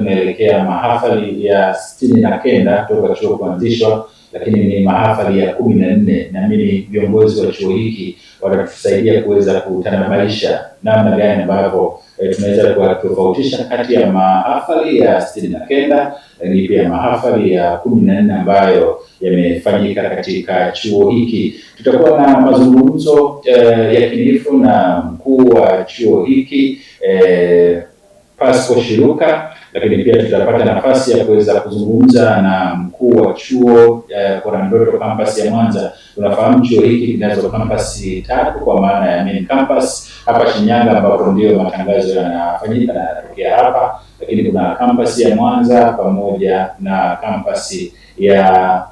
Tunaelekea mahafali ya 69 toka chuo kuanzishwa, lakini ni mahafali ya 14, na mimi viongozi wa chuo hiki watatusaidia kuweza kutanabaisha namna gani ambavyo tunaweza kutofautisha kati ya mahafali ya 69 lakini pia mahafali ya 14 ambayo yamefanyika katika chuo hiki. Tutakuwa na mazungumzo yakinifu na mkuu wa chuo hiki Pasco Shiruka, lakini pia tutapata nafasi ya kuweza kuzungumza na mkuu wa chuo Kolandoro campus ya Mwanza. Tunafahamu chuo hiki kinazo kampasi 3 kwa maana ya main campus hapa Shinyanga ambapo ndio matangazo yanafanyika na yanatokea hapa, lakini kuna kampasi ya Mwanza pamoja na kampasi ya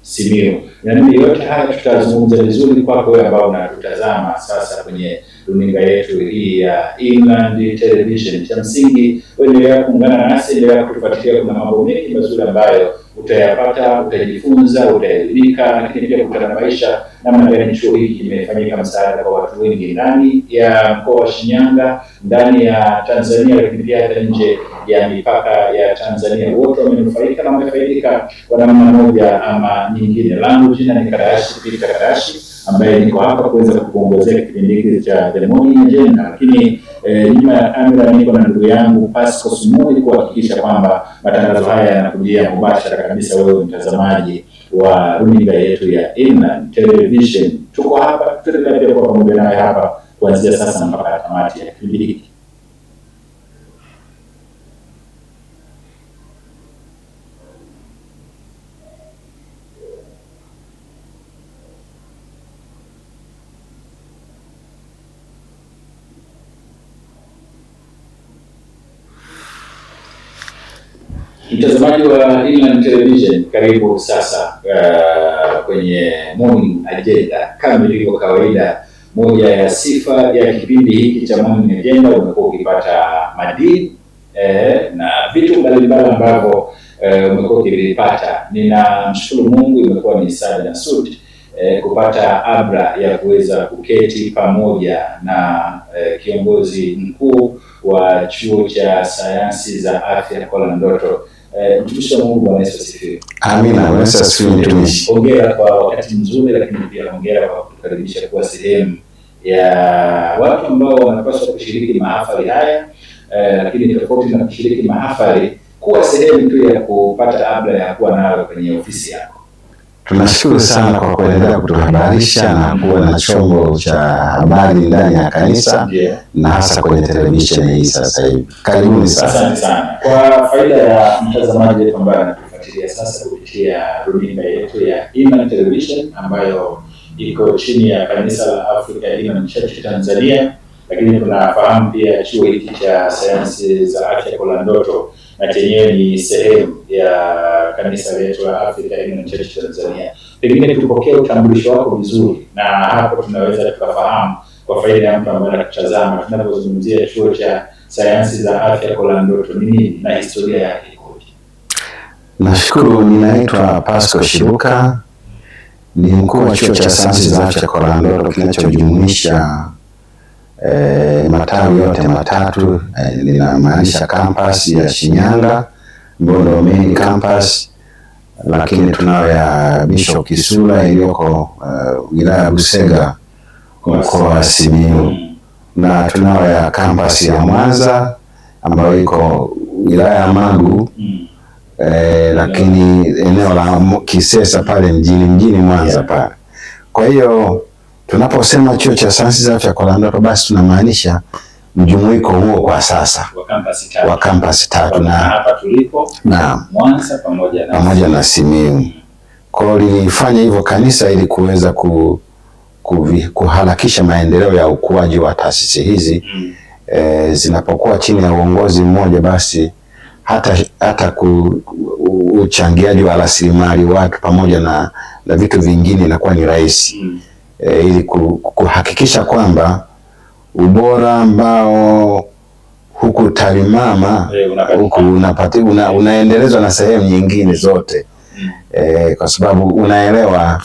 Simiyu. Na mimi yote haya tutazungumza vizuri kwako wewe ambao unatutazama sasa kwenye runinga yetu hii ya Inland Television. Cha msingi endelea kuungana nasi, endelea kutufuatilia, kuna mambo mengi mazuri ambayo utayapata, utajifunza, utaelimika, lakini pia kutanabaisha namna gani chuo hiki kimefanyika msaada kwa watu wengi ndani ya mkoa wa Shinyanga, ndani ya Tanzania, lakini pia hata nje ya mipaka ya Tanzania. Wote wamenufaika na wamefaidika kwa namna moja ama nyingine. Langu jina ni Kadashi Peter Kadashi, ambaye niko hapa kuweza kukuongozea kipindi hiki cha The Morning Agenda, lakini nyuma ya kamera niko na ndugu yangu Pasco Sumuli kuhakikisha kwamba matangazo haya yanakujia mubashara kabisa wewe mtazamaji wa runinga yetu ya Inland Television. Tuko hapa, tutaendelea kwa pamoja nawe hapa kuanzia sasa mpaka tamati ya kipindi hiki. Mtazamaji wa Inland Television, karibu sasa kwenye Morning Agenda. Kama ilivyo kawaida, moja ya sifa ya kipindi hiki cha Morning Agenda umekuwa ukipata madini na vitu mbalimbali ambavyo umekuwa ukivipata. Ninamshukuru Mungu, imekuwa ni sada na suti kupata abra ya kuweza kuketi pamoja na kiongozi mkuu wa chuo cha sayansi za afya Kolandoro. Mtumishi wa Mungu, Bwana Yesu asifiwe. Amina. Yesu asifiwe mtumishi. Hongera kwa wakati mzuri, lakini pia hongera kwa kutukaribisha kuwa sehemu ya watu ambao wanapaswa kushiriki mahafali haya, lakini tofauti na kushiriki mahafali, kuwa sehemu tu ya kupata abla ya kuwa nawe kwenye ofisi yako. Tunashukuru sana kwa kuendelea kutuhabarisha na kuwa na chombo cha habari ndani ya kanisa, na hasa kwenye televisheni hii sasa hivi. Karibuni sana. Asante sana. Kwa faida ya mtazamaji wetu ambaye anatufuatilia sasa kupitia runinga yetu ya Inland Television ambayo iko chini ya kanisa la Africa Inland Church Tanzania, lakini tunafahamu pia chuo hiki cha sayansi za afya Kolandoro na chenyewe ni sehemu ya kanisa letu la Africa Inland Church Tanzania. Pengine tupokee utambulisho wako vizuri, na hapo tunaweza tukafahamu kwa faida ya mtu ambaye anatutazama, tunapozungumzia chuo cha sayansi za afya Kolandoro ni nini na historia yake ikoje? Nashukuru. Ninaitwa Pasco Shiruka, ni mkuu wa chuo cha sayansi za afya Kolandoro kinachojumuisha matawi yote matatu. Linamaanisha campus ya Shinyanga, Mbondo main campus, lakini tunayo ya Bishop Kisula iliyoko wilaya ya Busega mkoa wa Simiyu, na tunayo ya campus ya Mwanza ambayo iko wilaya ya Magu, lakini eneo la Kisesa pale mjini Mwanza pale. Kwa hiyo tunaposema chuo cha sayansi za afya Kolandoro, basi tunamaanisha mjumuiko huo kwa sasa wa kampasi 3 na hapa tulipo na Mwanza pamoja na Simiyu. Kwa hiyo lilifanya hivyo kanisa ili kuweza kuharakisha maendeleo ya ukuaji wa taasisi hizi. Zinapokuwa chini ya uongozi mmoja, basi hata uchangiaji wa rasilimali watu pamoja na vitu vingine inakuwa ni rahisi. Ili kuhakikisha kwamba ubora ambao huku talimama huku unaendelezwa na sehemu nyingine zote. Kwa sababu unaelewa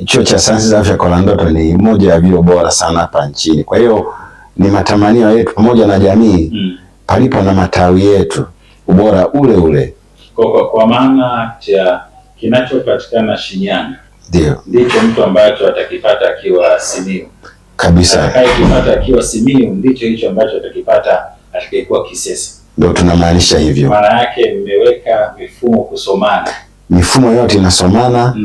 chuo cha sayansi za afya Kolandoro ni moja ya vyuo bora sana hapa nchini. Kwa hiyo ni matamanio yetu pamoja na jamii palipo na matawi yetu ubora ule ule. Kwa maana cha kinachopatikana Shinyanga Ndio ndicho mtu ambacho atakipata akiwa Simiyu kabisa. Atakayekipata akiwa Simiyu ndicho hicho ambacho atakipata atakayekuwa Kisesa. Ndio tunamaanisha hivyo. Maana yake mmeweka mifumo kusomana, mifumo yote inasomana.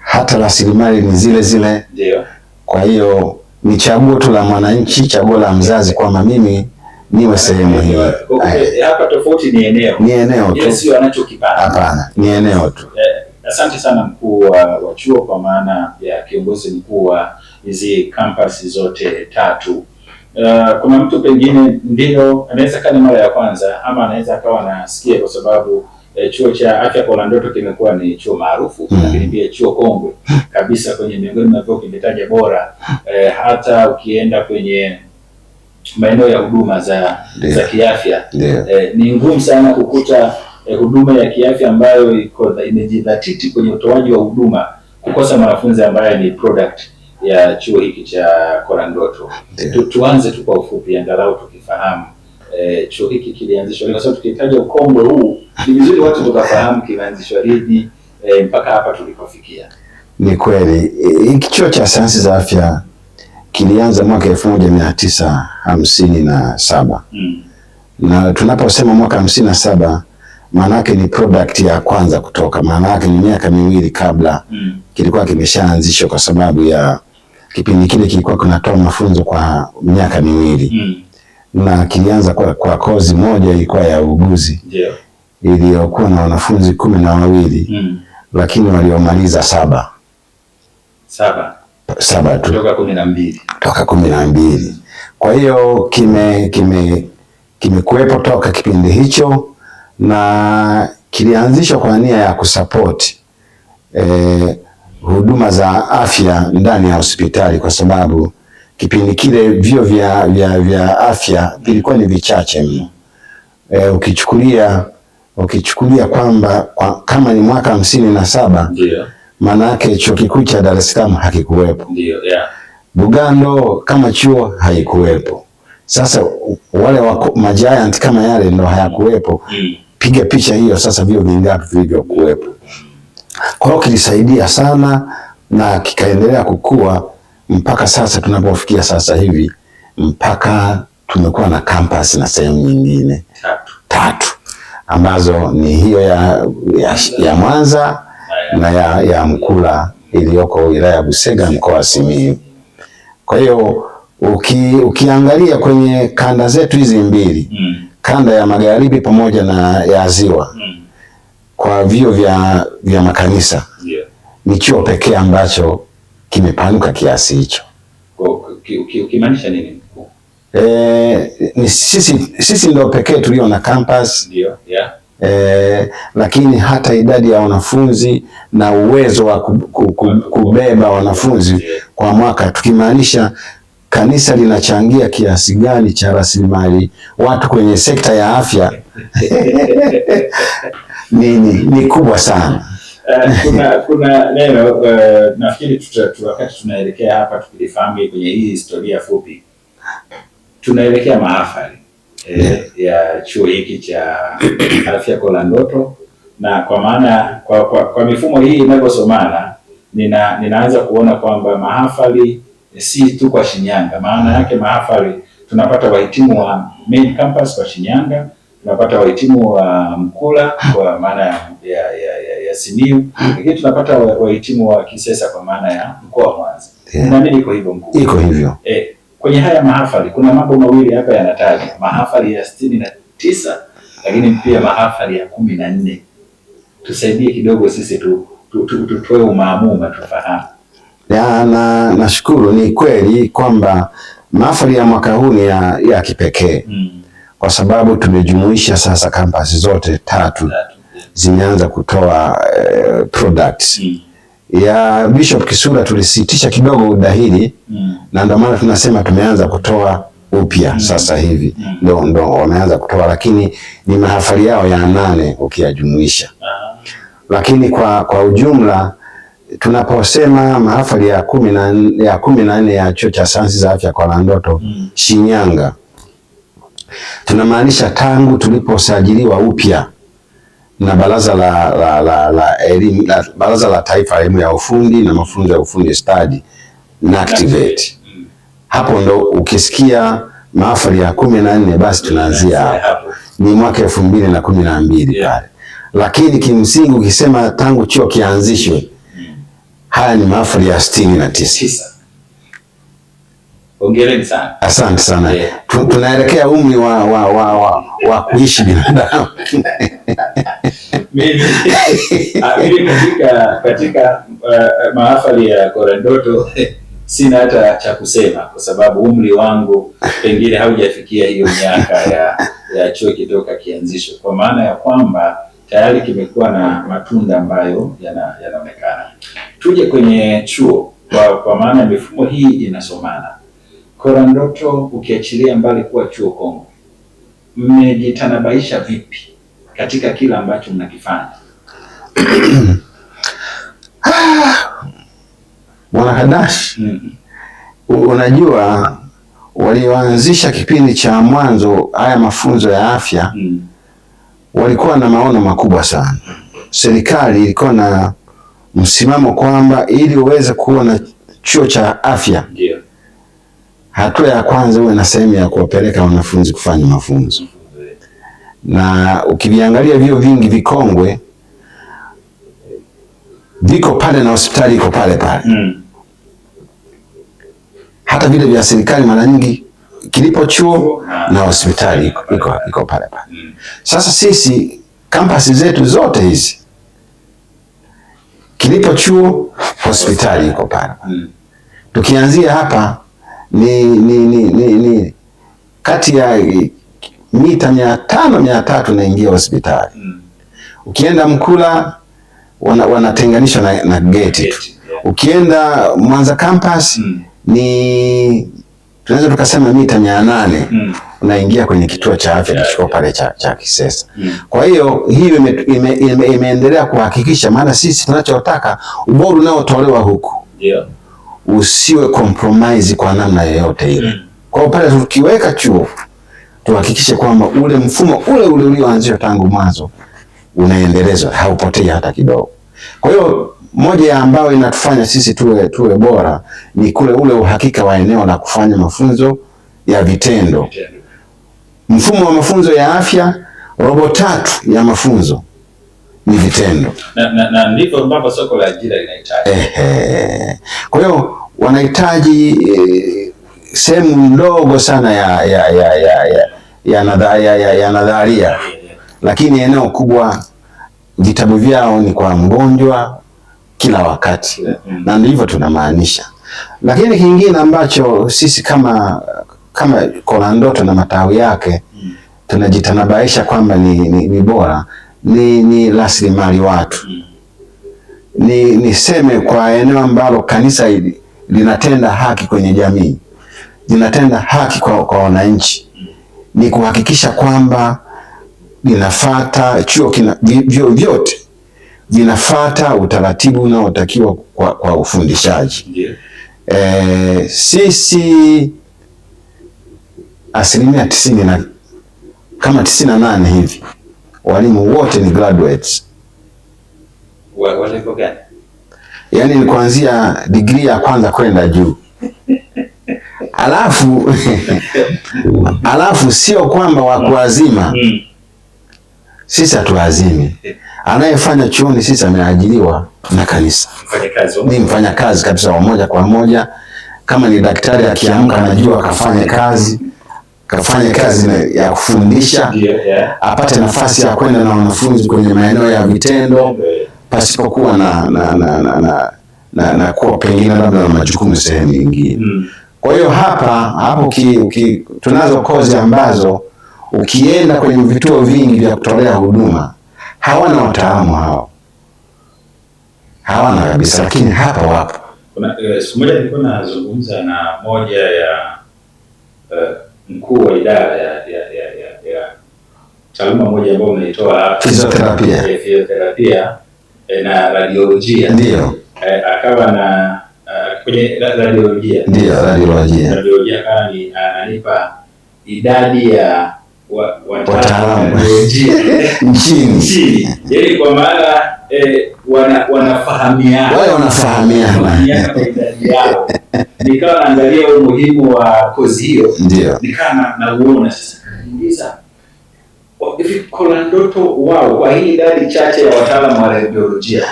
Hata rasilimali ni zile zile. Ndio. Kwa hiyo ni chaguo tu la mwananchi, chaguo la mzazi kwamba mimi niwe sehemu hii. Hapa tofauti ni eneo. Ni eneo tu. Sio anachokipata. Hapana, ni eneo tu. Asante sana mkuu wa chuo, kwa maana ya kiongozi mkuu wa hizi kampasi zote tatu. Kuna mtu pengine ndio anaweza kama mara ya kwanza ama anaweza akawa anasikia, kwa sababu chuo cha afya kwa Londoto kimekuwa ni chuo maarufu, lakini pia chuo kongwe kabisa kwenye miongoni mwa vyuo kimetaja bora. Hata ukienda kwenye maeneo ya huduma za kiafya ni ngumu sana kukuta huduma ya kiafya ambayo imejidhatiti kwenye utoaji wa huduma kukosa mwanafunzi ambaye ni product ya chuo hiki cha Londoto. Tuanze tu kwa ufupi, angalau tukifahamu chuo hiki kilianzishwa, kwa sababu tukitaja ukongwe huu ni vizuri watu tukafahamu kilianzishwa lini mpaka hapa tulipofikia. Ni kweli hiki chuo cha sayansi za afya kilianza mwaka 1957. Na tunaposema mwaka 57 maana yake ni product ya kwanza kutoka, maana yake ni miaka miwili kabla kilikuwa kimeshaanzishwa, kwa sababu ya kipindi kile kilikuwa kunatoa mafunzo kwa miaka miwili. Na kilianza kwa kozi moja ilikuwa ya uuguzi iliyokuwa na wanafunzi 12, lakini waliomaliza 7 tu kutoka 12. Kwa hiyo kimekuwepo toka kipindi hicho, na kilianzishwa kwa nia ya kusapoti huduma za afya ndani ya hospitali, kwa sababu kipindi kile vyuo vya afya vilikuwa ni vichache mno. Ukichukulia kwamba kama ni mwaka 57, maana yake chuo kikuu cha Dar es Salaam hakikuwepo. Bugando kama chuo haikuwepo. Sasa wale majiant kama yale ndo hayakuwepo. Piga picha hiyo sasa, vyuo vingapi vilivyokuwepo. Kwa hiyo kilisaidia sana na kikaendelea kukua mpaka sasa tunapofikia sasa hivi, mpaka tumekuwa na campus na sehemu nyingine tatu ambazo ni hiyo ya Mwanza na ya Mkula iliyoko wilaya ya Busega mkoa wa Simiyu. Kwa hiyo ukiangalia kwenye kanda zetu hizi mbili, kanda ya magharibi pamoja na ya ziwa, kwa vyuo vya makanisa ni chuo pekee ambacho kimepanuka kiasi hicho. Ukimaanisha nini? Ni sisi ndio pekee tulio na campus. Lakini hata idadi ya wanafunzi na uwezo wa kubeba wanafunzi kwa mwaka, tukimaanisha kanisa linachangia kiasi gani cha rasilimali watu kwenye sekta ya afya ni kubwa sana. Kuna neno nafikiri wakati tunaelekea hapa tukilifahamu kwenye hii historia fupi, tunaelekea mahafali ya chuo hiki cha afya kwa Londoto, na kwa maana kwa mifumo hii inavyosomana, ninaanza kuona kwamba mahafali si tu kwa Shinyanga. Maana yake mahafali tunapata wahitimu wa main campus kwa Shinyanga, tunapata wahitimu wa Mkula kwa maana ya Simiyu, lakini tunapata wahitimu wa Kisesa kwa maana ya mkoa wa Mwanza. Na nini iko hivyo mkuu? Iko hivyo. Kwenye haya mahafali kuna mambo mawili hapa yanataja, mahafali ya 69 lakini pia mahafali ya 14. Tusaidie kidogo sisi tutoe umaamuma tufahamu. Nashukuru, ni kweli kwamba mahafali ya mwaka huu ni ya kipekee. Kwa sababu tumejumuisha sasa kampasi zote tatu zimeanza kutoa products. Ya Bishop Kisura tulisitisha kidogo udahili, na ndio maana tunasema tumeanza kutoa upya sasa hivi. Ndio wameanza kutoa, lakini ni mahafali yao ya 8 ukiyajumuisha. Lakini kwa ujumla tunaposema mahafali ya 14 ya chuo cha sayansi za afya kwa Londoto Shinyanga, tunamaanisha tangu tuliposajiliwa upya na Baraza la Elimu, Baraza la Taifa la Elimu ya Ufundi na Mafunzo ya Ufundi Stadi NACTVET. Hapo ndo ukisikia mahafali ya 14 basi tunaanzia hapo. Ni mwaka 2012 pale. Lakini kimsingi ukisema tangu chuo kianzishwe, haya ni mahafali ya 69. Hongereni sana. Asante sana. Tunaelekea umri wa kuishi binadamu. Mimi katika mahafali ya Korandoto sina hata cha kusema, kwa sababu umri wangu pengine haujafikia hiyo miaka ya chuo kitoka kianzisho, kwa maana ya kwamba tayari kimekuwa na matunda ambayo yanaonekana. Tuje kwenye chuo kwa maana mifumo hii inasomana. Korandoto ukiachilia mbali kuwa chuo kongwe, mmejitanabaisha vipi katika kila ambacho mnakifanya? Bwana Hadashi, unajua walioanzisha kipindi cha mwanzo haya mafunzo ya afya walikuwa na maono makubwa sana. Serikali ilikuwa na msimamo kwamba ili uweze kuwa na chuo cha afya, hatua ya kwanza uwe na sehemu ya kuwapeleka wanafunzi kufanya mafunzo. Na ukiviangalia vyuo vingi vikongwe viko pale na hospitali iko pale pale. Hata vile vya serikali mara nyingi kilipo chuo na hospitali iko pale pale. Sasa sisi kampasi zetu zote hizi kilipo chuo, hospitali iko pale. Tukianzia hapa ni kati ya mita 500-300 naingia hospitali. Ukienda Mkula wanatenganishwa na gate. Ukienda Mwanza campus ni tunaweza tukasema mita 800 unaingia kwenye kituo cha afya kilicho pale cha Kisesa. Kwa hiyo hiyo imeendelea kuhakikisha, maana sisi tunachotaka ubora unaotolewa huku usiwe compromise kwa namna yoyote ile. Kwa hiyo pale tukiweka chuo tuhakikishe kwamba ule mfumo ule ulioanzishwa tangu mwanzo unaendelezwa, haupotei hata kidogo. Kwa hiyo moja ya ambayo inatufanya sisi tuwe bora ni kule ule uhakika wa eneo la kufanya mafunzo ya vitendo. Mfumo wa mafunzo ya afya, robo 3 ya mafunzo ni vitendo. Na ndivyo ambapo soko la ajira linahitaji. Kwa hiyo wanahitaji sehemu ndogo sana ya nadharia, lakini eneo kubwa vitabu vyao ni kwa mgonjwa kila wakati. Na ndivyo tunamaanisha. Lakini kingine ambacho sisi kama Korandoto na matawi yake tunajitanabaisha kwamba ni bora ni rasilimali watu. Niseme kwa eneo ambalo kanisa linatenda haki kwenye jamii, linatenda haki kwa wananchi, ni kuhakikisha kwamba linafata vyuo vyote vinafata utaratibu unaotakiwa kwa ufundishaji. Sisi 90% kama 98 hivi walimu wote ni graduates. Wale gani? Yaani ni kuanzia degree ya kwanza kwenda juu. Alafu sio kwamba wakuazima. Sisi hatuazimi. Anayefanya chuoni sisi ameajiriwa na kanisa. Ni mfanyakazi kabisa wa moja kwa moja. Kama ni daktari akiamka anajua kafanye kazi ya kufundisha, apate nafasi ya kwenda na wanafunzi kwenye maeneo ya vitendo pasipokuwa na kuwa pengine labda na majukumu sehemu nyingine. Kwa hiyo hapo tunazo kozi ambazo ukienda kwenye vituo vingi vya kutolea huduma hawana wataalamu hao. Hawana kabisa, lakini hapa wapo. Siku moja nilikuwa nazungumza na moja ya mkuu wa idara ya taaluma moja ambayo unaitoa fisioterapia na radiolojia. Ndio. Akawa na kwenye radiolojia. Ndio, radiolojia. Radiolojia ananipa idadi ya wataalamu nchini, yaani kwa maana wanafahamiana kwa idadi yao. Nikawa naangalia umuhimu wa kozi hiyo, nikawa nauona sasa, niuliza kola ndoto wao kwa hii idadi chache ya wataalamu wa radiolojia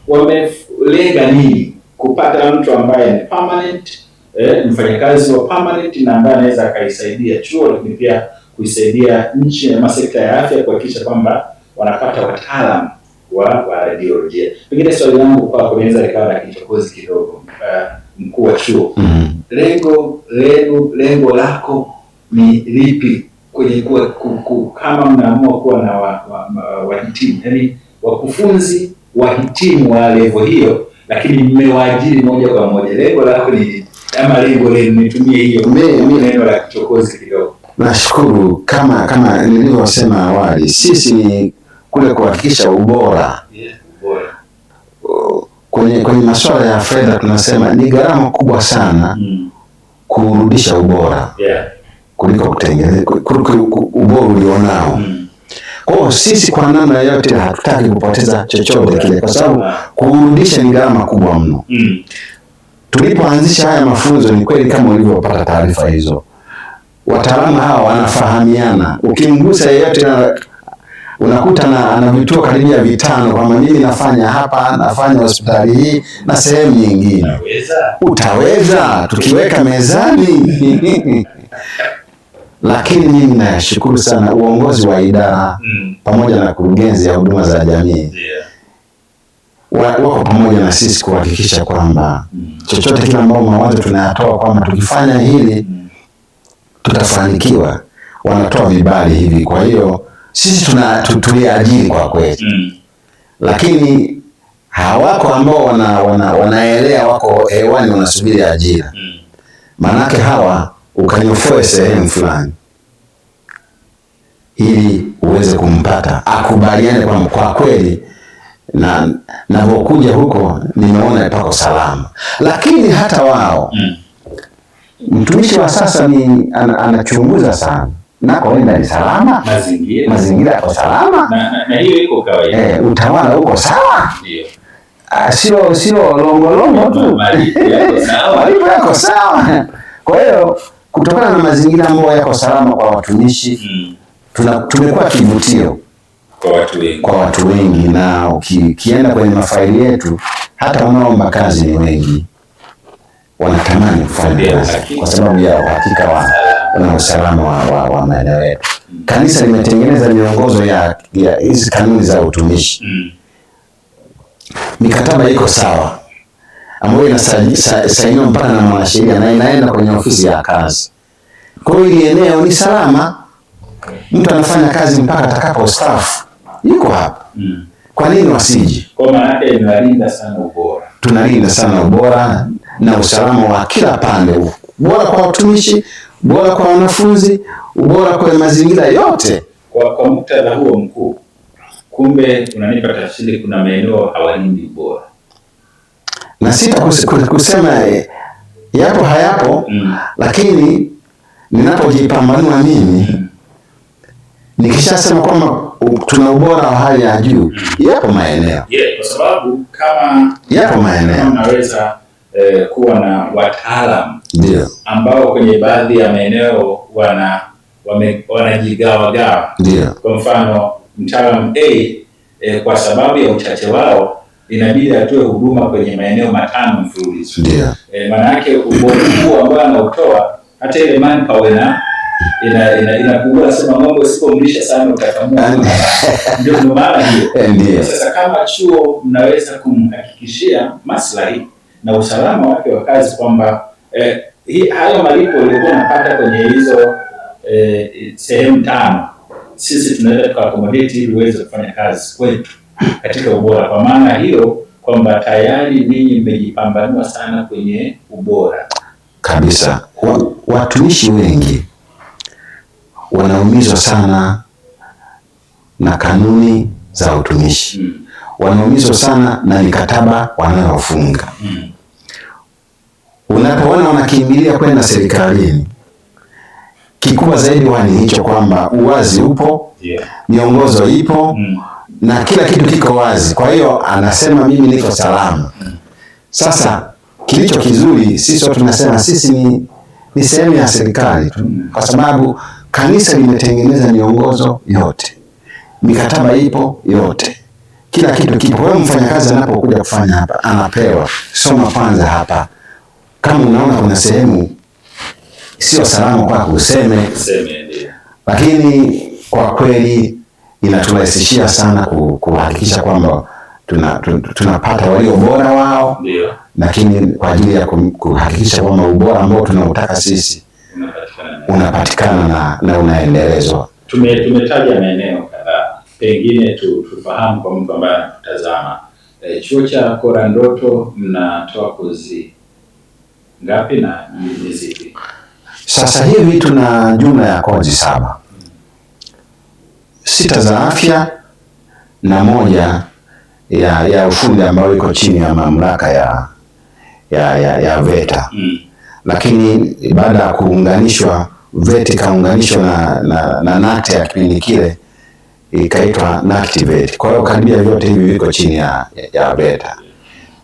wamelenga nini? Kupata mtu ambaye ni permanent, mfanyakazi wa permanent na ambaye anaweza akaisaidia chuo, lakini pia kuisaidia nchi na sekta ya afya kuhakikisha kwamba wanapata wataalamu wa radiolojia. Pengine swali langu kwako inaweza likawa la kichokozi kidogo, mkuu wa chuo, lengo lako ni lipi kwenye kama mnaamua kuwa na wahitimu, yaani wakufunzi wahitimu wa level hiyo, lakini mmewaajiri moja kwa moja, lengo lako ni ama lengo lenu, nitumie hiyo neno la kichokozi kidogo. Nashukuru, kama nilivyosema awali, sisi ni kule kuhakikisha ubora. Kwenye masuala ya fedha tunasema ni gharama kubwa sana kurudisha ubora kuliko kutengeneza ubora ulionao. Kwa hiyo sisi kwa namna yote hatutaki kupoteza chochote kile, kwa sababu kurudisha ni gharama kubwa mno. Tulipoanzisha haya mafunzo, ni kweli kama ulivyopata taarifa hizo, wataalamu hawa wanafahamiana. Ukimgusa yeyote unakuta ana vituo karibia 5, kama mimi nafanya hapa, nafanya hospitali hii na sehemu nyingine. Utaweza tukiweka mezani. Lakini mimi nashukuru sana uongozi wa idara pamoja na kurugenzi ya huduma za jamii wako pamoja na sisi kuhakikisha kwamba chochote kile ambao mawazo tunayatoa kwamba tukifanya hili tutafanikiwa, wanatoa vibali hivi. Kwa hiyo sisi tuliajiri kwa kweli, lakini hawako ambao wanaelea wako hewani wanasubiri ajira. Maanake hawa ukanyofoe sehemu fulani ili uweze kumpata, akubaliane kwa kweli na navokuja huko nimeona pako salama. Lakini hata wao mtumishi wa sasa ni anachunguza sana, nakoenda ni salama, mazingira yako salama, na hiyo iko kawaida, utawala uko sawa, sio longolongo tu, malipo yako sawa. Kwa hiyo kutokana na mazingira ambayo yako salama kwa watumishi, tumekuwa kivutio kwa watu wengi, na ukienda kwenye mafaili yetu hata wanaomba kazi ni wengi, wanatamani kufanya kazi kwa sababu ya uhakika na usalama wa maeneo yetu. Kanisa limetengeneza miongozo ya hizi kanuni za utumishi, mikataba iko sawa ambayo inasainiwa mpaka na mwanasheria na inaenda kwenye ofisi ya kazi. Kwa hiyo hili eneo ni salama, mtu anafanya kazi mpaka atakapo staafu yuko hapa. Kwa nini wasiji? Kwa maana yake tunalinda sana ubora, tunalinda sana ubora na usalama wa kila pande, ubora kwa watumishi, ubora kwa wanafunzi, ubora kwa mazingira yote. Kwa muktadha huo mkuu, kumbe unanipa tafsiri kuna maeneo hawalindi ubora, na sita kusema yapo hayapo, lakini ninapojipambanua mimi nikishasema kwamba tuna ubora wa hali ya juu, yapo maeneo kwa sababu kama yapo maeneo unaweza kuwa na wataalamu ambao kwenye baadhi ya maeneo wanajigawa. Kwa mfano mtaalamu A kwa sababu ya uchache wao inabidi atoe huduma kwenye maeneo 5 mfululizo. Maana yake ubora huo ambao anautoa hata ile manpower inapungua, sema mambo sipomlisha sana utakamua. Ndio maana hiyo. Sasa kama chuo mnaweza kumhakikishia maslahi na usalama wake wa kazi kwamba hayo malipo ulikuwa unapata kwenye hizo sehemu 5, sisi tunaweza tukaaccommodate ili uweze kufanya kazi kwetu katika ubora. Kwa maana hiyo kwamba tayari ninyi mmejipambanua sana kwenye ubora kabisa. Watumishi wengi wanaumizwa sana na kanuni za utumishi, wanaumizwa sana na mikataba wanayofunga. Unapoona wanakimbilia kwenda serikalini, kikubwa zaidi ni hicho kwamba uwazi upo, miongozo ipo, na kila kitu kiko wazi. Kwa hiyo anasema mimi niko salama. Sasa kilicho kizuri, sisi tunasema sisi ni sehemu ya serikali tu, kwa sababu kanisa limetengeneza miongozo yote, mikataba ipo yote, kila kitu kipo. Wewe mfanyakazi anapokuja kufanya hapa anapewa, soma kwanza hapa, kama unaona kuna sehemu sio salama kwa kuseme. Lakini kwa kweli inaturahisishia sana kuhakikisha kwamba tunapata walio bora wao, lakini kwa ajili ya kuhakikisha kwamba ubora ambao tunautaka sisi unapatikana na unaendelezwa. Tumetaja maeneo kadhaa, pengine tufahamu kwa mtu ambaye anatutazama, chuo cha Kora Ndoto mnatoa kozi ngapi na ni zipi? Sasa hivi tuna jumla ya kozi 7, 6 za afya na 1 ya ufundi ambayo iko chini ya mamlaka ya VETA. Lakini baada ya kuunganishwa, VETA ikaunganishwa na NACTE ya kipindi kile, ikaitwa NACTIVATE. Kwa hiyo karibia vyote hivi viko chini ya VETA.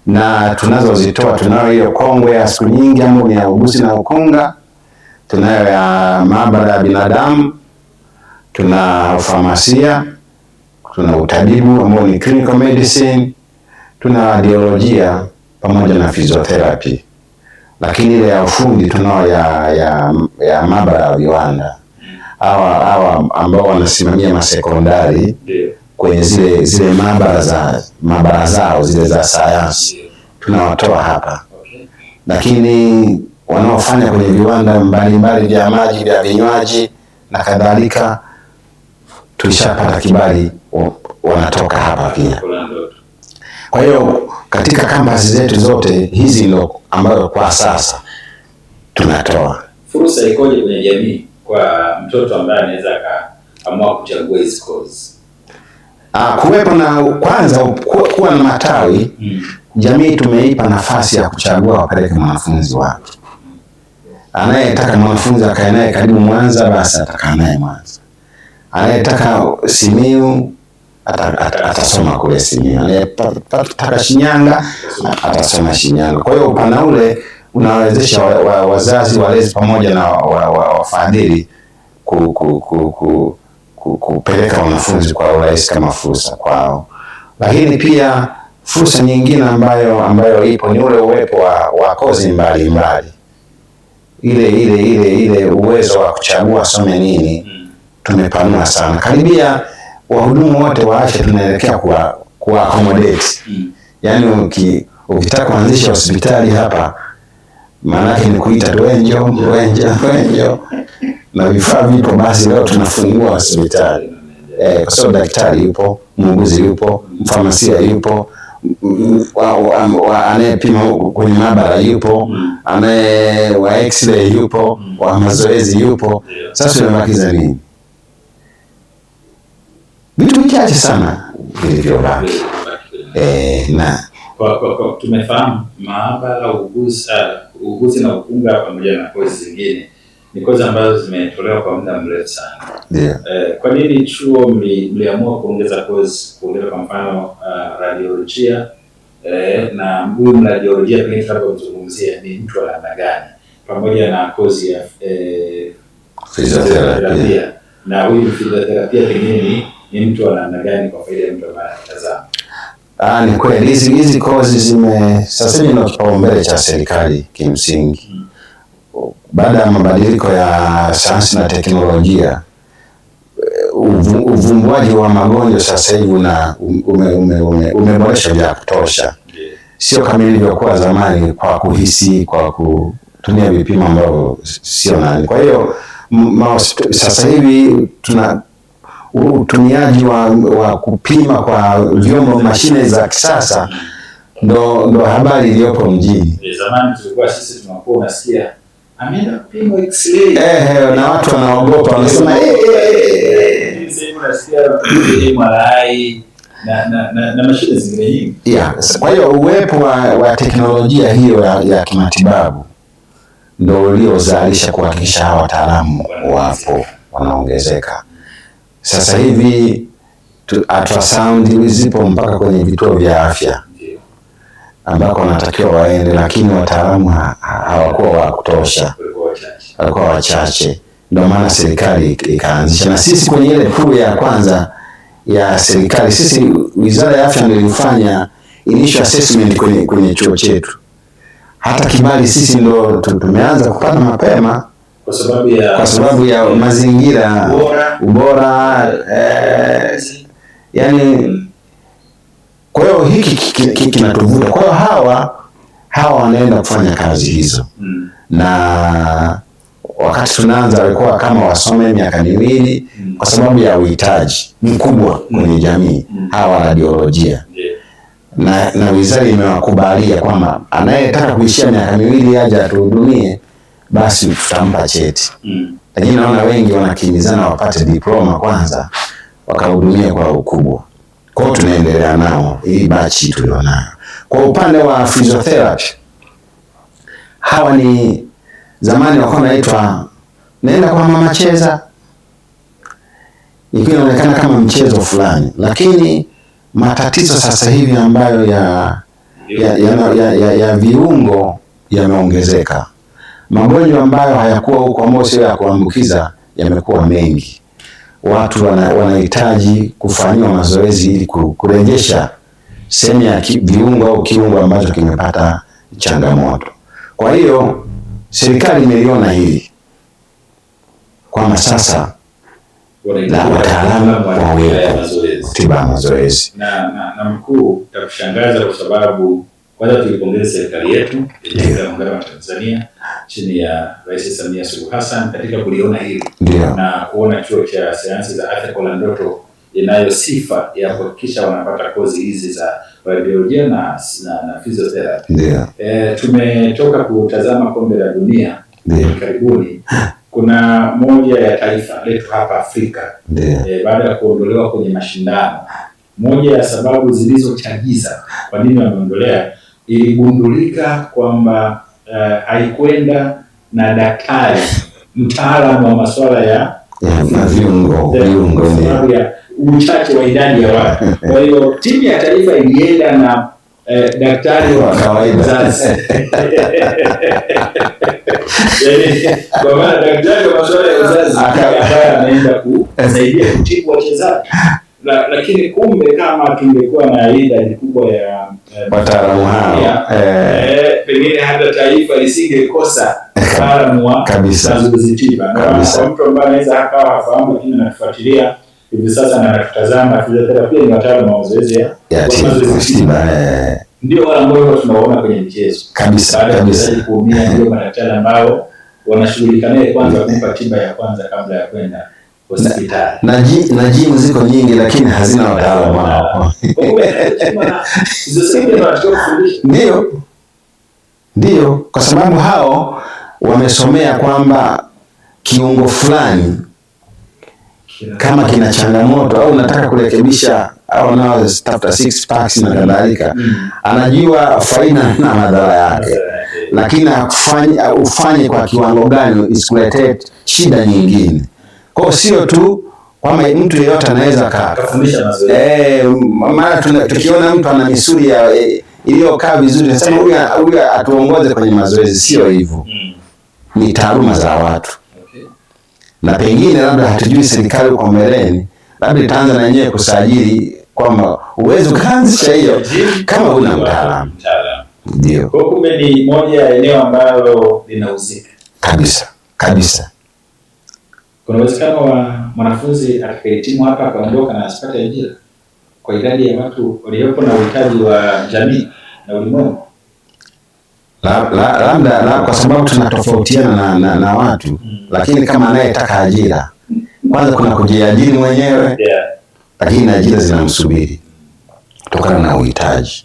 Na tunazozitoa, tunayo hiyo kongwe ya siku nyingi ambayo ni ya uguzi na ukunga, tunayo ya maabara ya binadamu, tuna famasia, tuna utabibu ambao ni clinical medicine, tuna radiolojia pamoja na physiotherapy. Lakini ile ya ufundi tunao ya maabara ya viwanda. Hawa ambao wanasimamia masekondari kwenye zile maabara zao zile za sayansi tunawatoa hapa. Lakini wanaofanya kwenye viwanda mbalimbali vya maji, vya vinywaji na kadhalika, tulishapata kibali, wanatoka hapa pia. Kwa hiyo katika kampasi zetu zote hizi ndo ambayo kwa sasa tunatoa. Fursa ikoje kwenye jamii kwa mtoto ambaye anaweza akaamua kuchagua hizo course? Kuwepo na kwanza kuwa na matawi. Jamii tumeipa nafasi ya kuchagua wapeleke mwanafunzi wake. Anayetaka mwanafunzi akae naye karibu Mwanza, basi atakaa naye Mwanza. Anayetaka Simiyu atasoma kule Simiyu. Anayetaka Shinyanga atasoma Shinyanga. Kwa hiyo upana ule unawezesha wazazi, walezi pamoja na wafadhili kupeleka wanafunzi kwa urahisi kama fursa kwao. Lakini pia fursa nyingine ambayo ipo ni ule uwepo wa kozi mbalimbali. Ile uwezo wa kuchagua some nini tumepanua sana. Karibia wahudumu wote wa afya tunaelekea kuwa accommodate. Yaani ukitaka kuanzisha hospitali hapa, maana yake ni kuita tu wenjo na vifaa vipo, basi leo tunafungua hospitali. Kwa sababu daktari yupo, muuguzi yupo, mfamasia yupo, anayepima kwenye maabara yupo, wa x-ray yupo, wa mazoezi yupo. Sasa tunabakiza nini? Vitu vichache sana vilivyobaki. Tumefahamu maabara, uguzi na ukunga pamoja na kozi zingine ni kozi ambazo zimetolewa kwa muda mrefu sana. Kwa nini chuo mliamua kuongeza kozi, kuongeza kwa mfano radiolojia, na huyu mradiolojia pengine tunapozungumzia ni mtu wa namna gani, pamoja na kozi ya physiotherapia, na huyu physiotherapia pengine ni mtu wa namna gani kwa faida ya mtu ambaye anatazama? Ni kweli hizi kozi sasa hivi ndio kipaumbele cha serikali kimsingi. Baada ya mabadiliko ya sayansi na teknolojia, uvumbuaji wa magonjwa sasa hivi umeboresha vya kutosha. Sio kama ilivyokuwa zamani kwa kuhisi, kwa kutumia vipimo ambavyo sio nani. Kwa hiyo sasa hivi tuna utumiaji wa kupima kwa vyombo, mashine za kisasa, ndo habari iliyopo mjini. Zamani tulikuwa sisi tunakuwa unasikia ameenda kupima x-ray, na watu wanaogopa, wanasema MRI na mashine zingine nyingi. Kwa hiyo uwepo wa teknolojia hiyo ya kimatibabu ndio uliozalisha kuhakikisha hawa wataalamu wapo wanaongezeka. Sasa hivi ultrasound zipo mpaka kwenye vituo vya afya ambako wanatakiwa waende, lakini wataalamu hawakuwa wa kutosha, walikuwa wachache. Ndio maana serikali ikaanzisha, na sisi kwenye ile pool ya kwanza ya serikali, sisi Wizara ya Afya ndio ilifanya initial assessment kwenye chuo chetu. Hata kibali sisi ndio tumeanza kupata mapema kwa sababu ya mazingira ubora, yani kwa hiyo hiki kinatuvuta. Kwa hiyo hawa wanaenda kufanya kazi hizo. Na wakati tunaanza walikuwa kama wasome miaka miwili kwa sababu ya uhitaji mkubwa kwenye jamii hawa radiolojia. Na wizara imewakubalia kwamba anayetaka kuishia miaka miwili aje atuhudumie, basi tutampa cheti. Lakini naona wengi wanakimbizana wapate diploma kwanza wakahudumia kwa ukubwa. Kwa hiyo tunaendelea nao hii bachi tulionayo. Kwa upande wa physiotherapy, hawa ni zamani walikuwa wanaitwa nenda kwa mama cheza, ikiwa inaonekana kama mchezo fulani, lakini matatizo sasa hivi ambayo ya viungo yameongezeka. Magonjwa ambayo hayakuwa huko ambayo sio ya kuambukiza yamekuwa mengi. Watu wanahitaji kufanyiwa mazoezi ili kurejesha sehemu ya viungo au kiungo ambacho kimepata changamoto. Kwa hiyo serikali imeliona hili kwamba sasa na wataalamu wawepo tiba mazoezi. Na mkuu, takushangaza kwa sababu kwanza tulipongeza serikali yetu ya Muungano wa Tanzania chini ya Rais Samia Suluhu Hassan katika kuliona hili na kuona chuo cha sayansi za afya kwa Ndoto inayo sifa ya kuhakikisha wanapata kozi hizi za radiolojia na physiotherapy. Tumetoka kutazama kombe la dunia karibuni. Kuna moja ya taifa letu hapa Afrika baada ya kuondolewa kwenye mashindano, moja ya sababu zilizochagiza kwa nini wameondolea, iligundulika kwamba haikwenda na daktari mtaalamu wa masuala ya viungo ya uchache wa idadi ya watu. Kwa hiyo timu ya taifa ilienda na daktari wa kawaida. Kwa maana daktari wa masuala ya uzazi ambaye anaenda kusaidia kutibu wachezaji. Lakini kumbe kama tungekuwa na idadi kubwa ya wataalamu hao, pengine hata taifa lisingekosa wataalamu wa uzazi tiba. Na mtu ambaye anaweza akawa hafahamu lakini anatufuatilia hivi sasa na anatutazama, physiotherapy ni wataalamu wa mazoezi ya tiba. Ndio wale ambao tunaona kwenye michezo kabisa. Kuumia ndio madaktari ambao wanashughulika naye kwanza kumpa tiba ya kwanza kabla ya kwenda hospitali. Na jimu ziko nyingi lakini hazina wataalamu wao. Ndio, kwa sababu hao wamesomea kwamba kiungo fulani kama kina changamoto au unataka kurekebisha au unaotafuta six packs na kadhalika, anajua faida na madhara yake, lakini ufanye kwa kiwango gani isikuletee shida nyingine. Kwa sio tu kwamba mtu yeyote anaweza kufundisha mazoezi. Maana tukiona mtu ana misuli iliyokaa vizuri nasema huyu atuongoze kwenye mazoezi, sio hivyo. Ni taaluma za watu. Na pengine labda hatujui serikali kwa mbeleni, labda itaanza na yenyewe kusajili kwamba uwezo kaanzisha hiyo kama una mtaalamu. Ndio. Kwa kumbe ni moja ya eneo ambalo linauzika. Kabisa. Kuna uwezekano wa mwanafunzi akihitimu hapa akaondoka na asipate ajira kwa idadi ya watu waliopo na uhitaji wa jamii na ulimwengu. Labda kwa sababu tunatofautiana na watu, lakini kama anayetaka ajira kwanza kuna kujiajiri mwenyewe, lakini ajira zinamsubiri kutokana na uhitaji.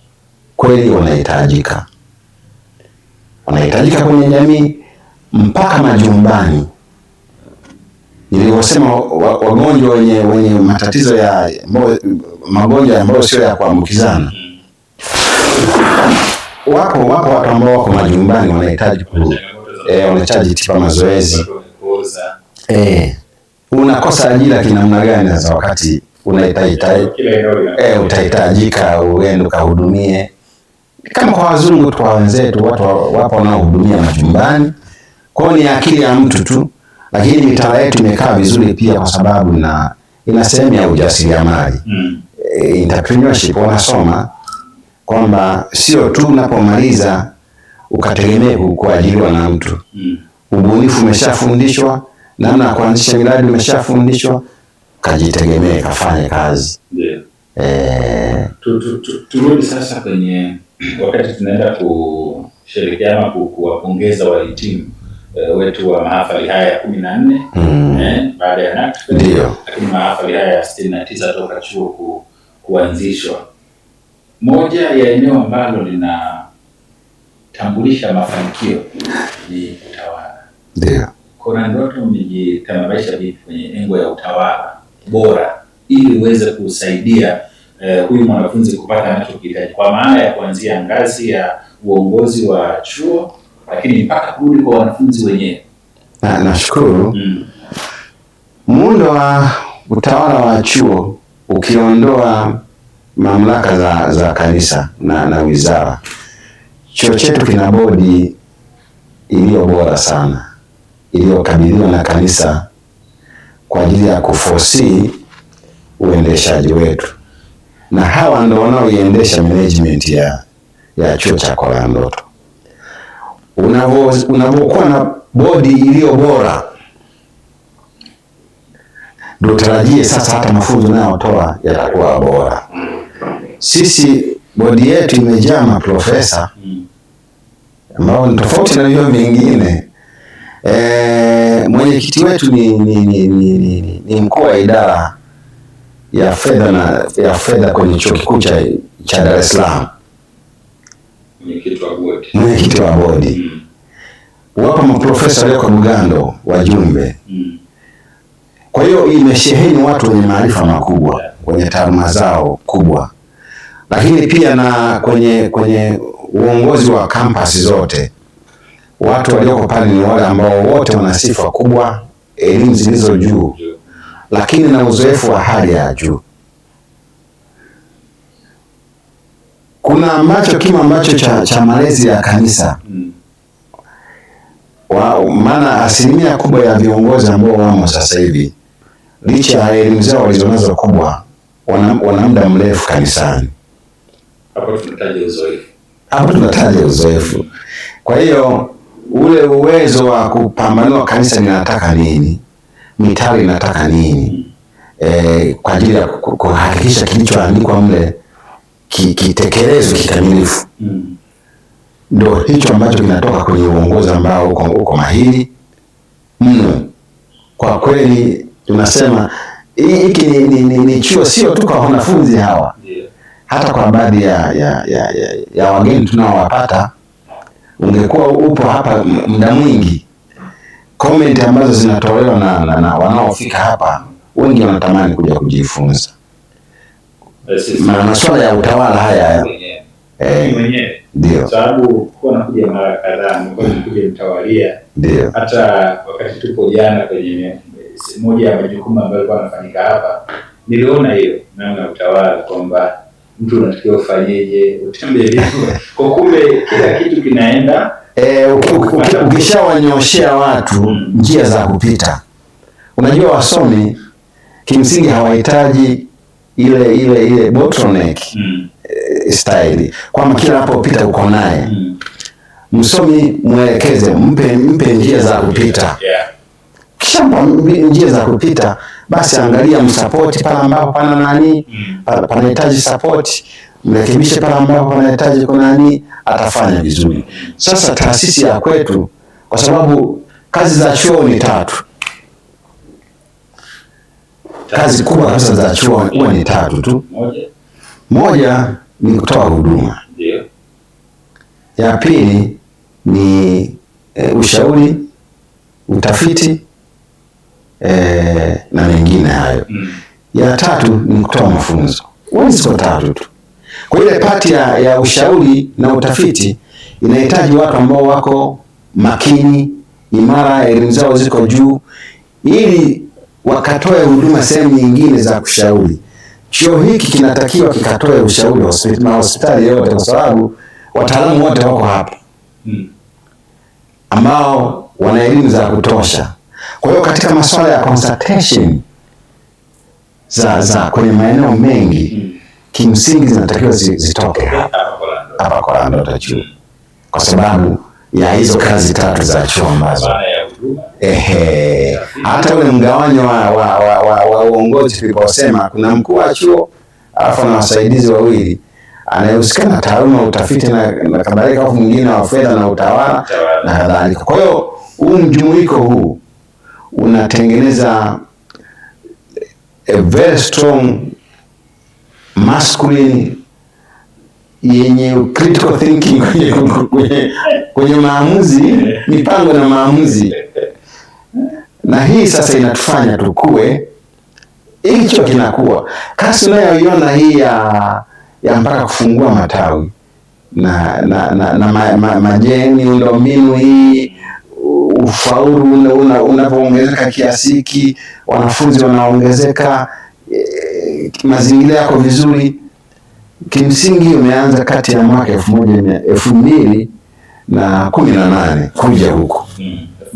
Kweli wanahitajika kwenye jamii mpaka majumbani. Nilivyosema wagonjwa wenye matatizo ya magonjwa ambayo sio ya kuambukizana, wapo watu ambao wako majumbani wanahitaji wanahitaji tipa mazoezi. Unakosa ajira kinamna gani sasa wakati utahitajika uende ukahudumie kama kwa wazungu tu, kwa wenzetu watu wapo wanaohudumia majumbani. Kwa hiyo ni akili ya mtu tu, lakini mitaala yetu imekaa vizuri pia kwa sababu ina sehemu ya ujasiriamali. Entrepreneurship wanasoma kwamba sio tu unapomaliza ukategemea kuajiriwa na mtu. Ubunifu umeshafundishwa, namna ya kuanzisha miradi umeshafundishwa, kajitegemee kafanye kazi. Turudi sasa kwenye wakati tunaenda kushirikiana kuwapongeza wahitimu wetu wa mahafali haya ya 14 baada ya NACTVET, ndio, lakini mahafali haya ya 69 toka chuo kuanzishwa. Moja ya eneo ambalo linatambulisha mafanikio ni utawala. Ndio. Kora Ndoto umejitamabaisha vipi kwenye engo ya utawala bora ili uweze kusaidia huyu mwanafunzi kupata anachokihitaji, kwa maana ya kuanzia ngazi ya uongozi wa chuo lakini mpaka kurudi kwa wanafunzi wenyewe? Nashukuru. Muundo wa utawala wa chuo ukiondoa mamlaka za kanisa na wizara, chuo chetu kina bodi iliyo bora sana, iliyokabidhiwa na kanisa kwa ajili ya kuforesee uendeshaji wetu, na hawa ndio wanaoiendesha management ya chuo cha Kora Ndoto. Unavyokuwa na bodi iliyo bora, ndio tarajie sasa hata mafunzo nayotoa yatakuwa bora. Sisi bodi yetu imejaa maprofesa ambao ni tofauti na vyuo vingine. Mwenyekiti wetu ni mkuu wa idara ya fedha kwenye chuo kikuu cha Dar es Salaam. Mwenyekiti wa bodi. Wapo maprofesa walioko Bugando, wajumbe. Kwa hiyo imesheheni watu wenye maarifa makubwa, wenye taaluma zao kubwa. Lakini pia na kwenye uongozi wa kampasi zote, watu walioko pale ni wale ambao wote wana sifa kubwa, elimu zilizo juu, lakini na uzoefu wa hali ya juu. Kuna ambacho cha malezi ya kanisa. Maana asilimia kubwa ya viongozi ambao wamo sasa hivi, licha ya elimu zao walizonazo kubwa, wana muda mrefu kanisani. Hapo tunataja uzoefu. Kwa hiyo ule uwezo wa kupambanua kanisa linataka nini, mitaala inataka nini, kwa ajili ya kuhakikisha kilichoandikwa mle kitekelezwe kikamilifu. Ndio hicho ambacho kinatoka kwenye uongozi ambao uko mahiri mno. Kwa kweli tunasema hiki ni chuo sio tu kwa wanafunzi hawa, hata kwa baadhi ya wageni tunaowapata. Ungekuwa upo hapa muda mwingi, comment ambazo zinatolewa na wanaofika hapa, wengi wanatamani kuja kujifunza masuala ya utawala haya. Ndio sababu kwa nakuja mara kadhaa, nikuja mtawalia. Ndio hata wakati tupo jana kwenye moja ya majukumu ambayo yalikuwa yanafanyika hapa, niliona hiyo namna utawala kwamba mtu unatakiwa ufanyeje, utembee vipi. Kwa kumbe kila kitu kinaenda, ukishawanyoshea watu njia za kupita. Unajua wasomi kimsingi hawahitaji ile bottleneck style kwamba kila unapopita uko naye. Msomi mwelekeze, mpe njia za kupita. Kisha njia za kupita, basi angalia msapoti pale ambapo pana nani, panahitaji support, mrekebishe pale ambapo panahitaji kuna nani, atafanya vizuri. Sasa taasisi ya kwetu, kwa sababu kazi za chuo ni 3. Kazi kubwa kabisa za chuo huwa ni 3 tu. Moja ni kutoa huduma. Ya pili ni ushauri, utafiti na mengine hayo. Ya 3 ni kutoa mafunzo. Hizo 3 tu. Kwa ile pati ya ushauri na utafiti inahitaji watu ambao wako makini, imara, elimu zao ziko juu, ili wakatoe huduma sehemu nyingine za kushauri. Chuo hiki kinatakiwa kikatoe ushauri na hospitali yote, kwa sababu wataalamu wote wako hapa ambao wana elimu za kutosha. Kwa hiyo katika masuala ya consultation za kwenye maeneo mengi kimsingi zinatakiwa zitoke hapa kwa Ndoto Chuo, kwa sababu ya hizo kazi tatu za chuo ambazo hata ule mgawanyo wa uongozi tuliposema kuna mkuu wa chuo alafu na wasaidizi wawili, anayehusika na taaluma, utafiti na kadhalika, au mwingine wa fedha na utawala na kadhalika. Kwa hiyo huu mjumuiko huu unatengeneza a very strong masculine yenye critical thinking kwenye maamuzi, mipango na maamuzi. Na hii sasa inatufanya tukue, hicho kinakuwa kasi unayoiona hii ya mpaka kufungua matawi na majeni, miundombinu hii, ufaulu unapoongezeka kiasi hiki, wanafunzi wanaongezeka, mazingira yako vizuri. Kimsingi umeanza kati ya mwaka 2018 kuja huko.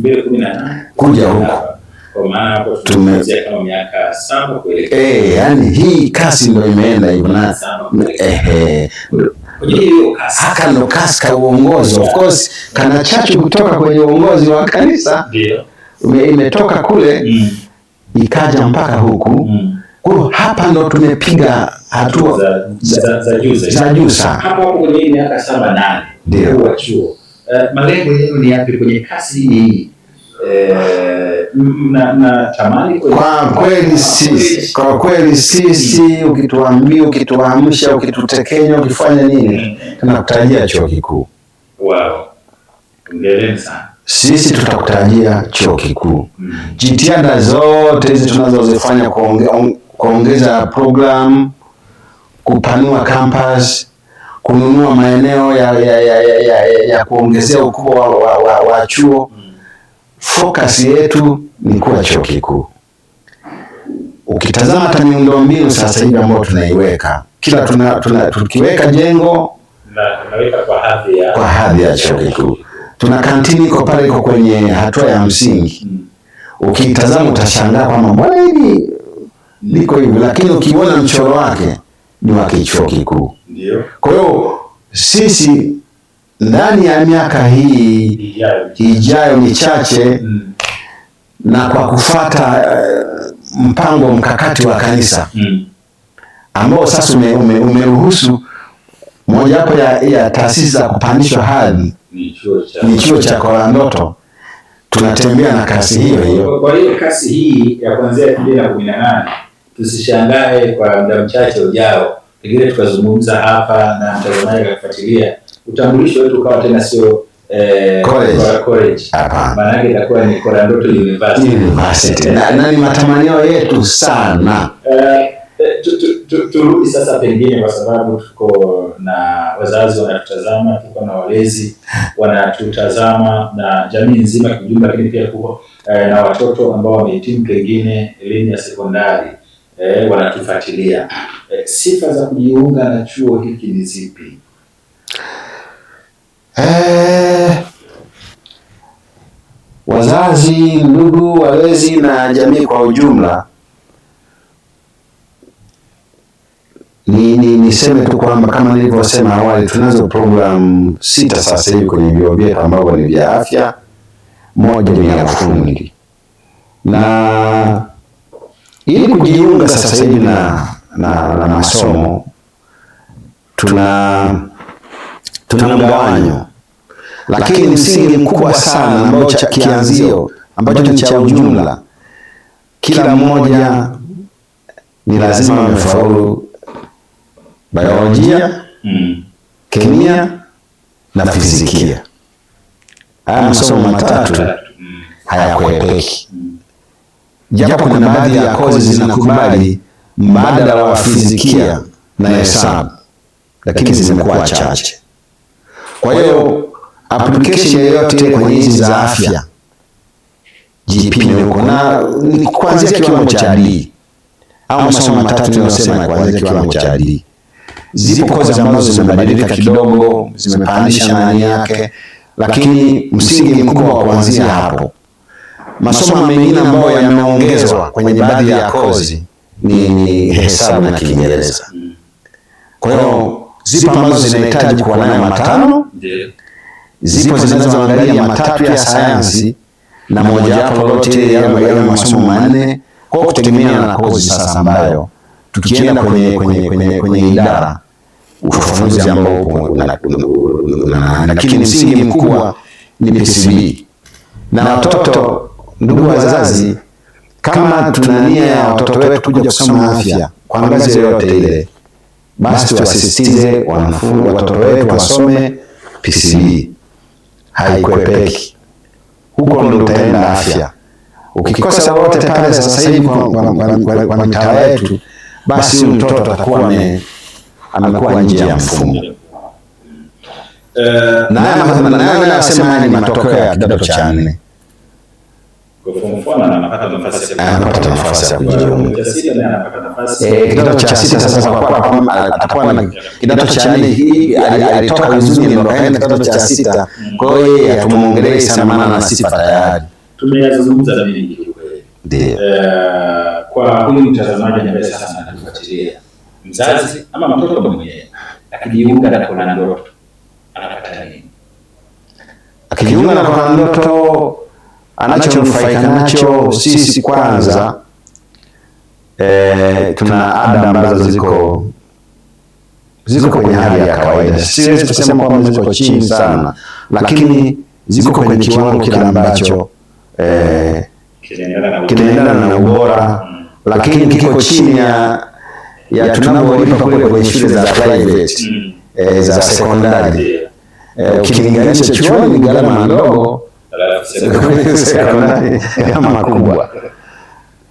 2018 kuja huko. Kwa maana hapo tumezia kama miaka 7 kuelekea. Yani hii kasi ndio imeenda hivyo na haka ndo kasi ka uongozi. Of course kana chachu kutoka kwenye uongozi wa kanisa. Ndio. Imetoka kule ikaja mpaka huku. Kwa hapa ndo tumepiga hatua za juu sana. Hapo kwenye miaka 7-8 ndio wa chuo. Malengo yenu ni yapi kwenye kasi hii? Na tamani kwa kweli sisi ukituambia, ukituamsha, ukitutekenya, ukifanya nini, tunakutarajia chuo kikuu. Wow. Hongereni sana. Sisi tutakutarajia chuo kikuu. Jitihada zote hizi tunazozifanya kuongeza program, kupanua campus, kununua maeneo ya kuongezea ukubwa wa chuo, focus yetu ni kuwa chuo kikuu. Ukitazama hata miundombinu sasa hivi ambayo tunaiweka, kila tukiweka jengo tunaweka kwa hadhi ya chuo kikuu. Tuna kantini iko pale, iko kwenye hatua ya msingi. Ukitazama utashangaa kwamba mbona hili liko hivi, lakini ukiona mchoro wake ni wa chuo kikuu. Ndio. Kwa hiyo sisi ndani ya miaka hii ijayo michache na kwa kufata mpango mkakati wa kanisa ambao sasa umeruhusu mojawapo ya taasisi za kupandishwa hadhi ni chuo cha Kwa Ndoto, tunatembea na kasi hiyo. Kwa hiyo kasi hii ya kuanzia 2018 tusishangae kwa muda mchache ujao pengine tukazungumza hapa na mtazamaji akafuatilia utambulisho wetu ukawa tena sio college. Maana yake itakuwa ni Kwa Ndoto University. Na ni matamanio yetu sana. Turudi sasa pengine, kwa sababu tuko na wazazi wanatutazama, tuko na walezi wanatutazama na jamii nzima kwa ujumla, lakini pia tuko na watoto ambao wamehitimu pengine elimu ya sekondari wanatufuatilia. Sifa za kujiunga na chuo hiki ni zipi? Wazazi, ndugu, walezi na jamii kwa ujumla, niseme tu kwamba kama nilivyosema awali, tunazo program 6 sasa hivi kwenye vyuo vyetu ambavyo ni vya afya, moja ni ya ufundi. Na ili kujiunga sasa hivi na masomo tuna mgawanyo, lakini msingi mkubwa sana ambao kianzio ambacho ni cha ujumla, kila mmoja ni lazima amefaulu biolojia, kemia na fizikia. Haya masomo matatu hayakuepeki. Japo kuna baadhi ya kozi zinakubali mbadala wa fizikia na hesabu, lakini zimekuwa chache. Kwa hiyo application yoyote kwenye hizi za afya jipime huko, na ni kuanzia kiwango cha D au masomo matatu ninayosema kuanzia kiwango cha D. Zipo kozi ambazo zimebadilika kidogo, zimepandisha nani yake, lakini msingi mkubwa wa kuanzia hapo. Masomo mengine ambayo yameongezwa kwenye baadhi ya kozi ni hesabu na Kiingereza. Kwa hiyo zipo ambazo zinahitaji kuwa nayo matano, zipo zinazoangalia matatu ya sayansi na moja hapo lolote ya masomo manne, kwa kutegemea na kozi sasa ambayo tukienda kwenye idara ufafanuzi ambao upo, lakini msingi mkubwa ni PCB. Na watoto, ndugu wazazi, kama tuna nia ya watoto wetu kuja kusoma afya kwa ngazi yoyote ile, basi tuasisitize watoto wetu wasome PCB. Haikwepeki, huko ndo utaenda afya. Ukikosa wote pale sasa hivi kwa mitaa yetu, basi mtoto atakuwa amekuwa nje ya mfumo. Na nasema ni matokeo ya kidato cha 4. Anapata nafasi ya kujiunga. Kidato cha 6 sasa kwa atakuwa na kidato cha 4 alitoka vizuri ndio kaenda kidato cha 6. Kwa hiyo yeye tumuongelee sana maana na sifa tayari. Tumeyazungumza na mimi kidogo. Ndio. Kwa huyu mtazamaji ambaye sasa anatufuatilia, mzazi ama mtoto mwenyewe akijiunga na Kona Ndoto anapata nini? Akijiunga na Kona Ndoto anachonufaika nacho, sisi kwanza tuna ada ambazo ziko kwenye hali ya kawaida. Siwezi kusema kwamba ziko chini sana, lakini ziko kwenye kiwango kile ambacho kinaendana na ubora, lakini kiko chini ya tunavyolipa kule kwenye shule za private za sekondari. Ukilinganisha chuoni gharama ndogo, sekondari gharama kubwa,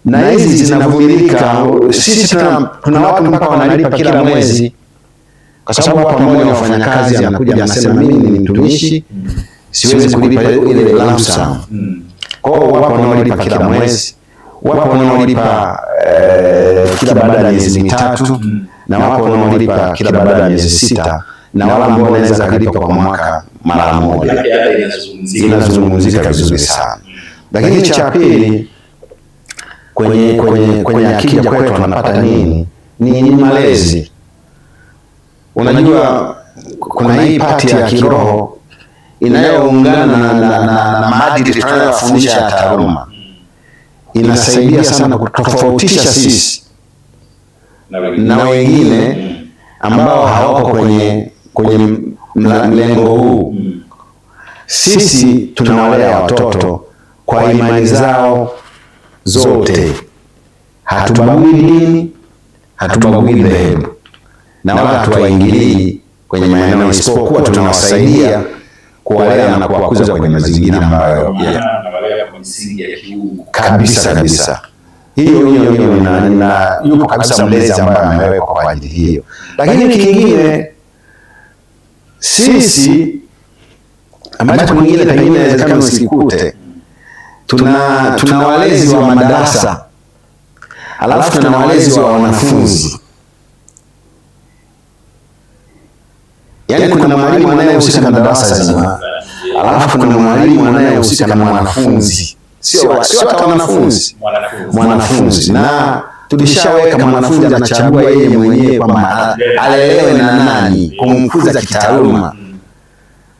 na hizi zinavumilika. Sisi tuna watu mpaka wanalipa kila mwezi, kwa sababu hapa mmoja wafanyakazi anakuja anasema mimi ni mtumishi, siwezi kulipa ile lump sum. Kwa hiyo wapo wanaolipa kila mwezi, wapo wanaolipa kila baada ya miezi 3, na wapo wanaolipa kila baada ya miezi 6, na wale ambao wanaweza kulipa kwa mwaka mara moja. Inazungumzika vizuri sana. Lakini cha pili, kwenye akija kwetu wanapata nini? Ni malezi. Unajua kuna hii pati ya kiroho inayoungana na maadili tunayofundisha ya taaluma. Inasaidia sana kutofautisha sisi na wengine ambao hawako kwenye mlengo huu. Sisi tunawalea watoto kwa imani zao zote. Hatubagui dini, hatubagui dhehebu, na wala hatuwaingilii kwenye maeneo, isipokuwa tunawasaidia kuwalea na kuwakuza kwenye mazingira ambayo kabisa. Hiyo yupo kabisa mlezi ambaye amewekwa kwa ajili hiyo. Lakini kingine, sisi ambacho mwingine pengine inawezekana usikute, tuna walezi wa madarasa, alafu tuna walezi wa wanafunzi. Yaani kuna mwalimu anayehusika na darasa zima, alafu kuna mwalimu anayehusika na mwanafunzi. Sio hata mwanafunzi. Na tulishaweka mwanafunzi anachagua yeye mwenyewe kwamba alelewe na nani, kumkuza kitaaluma.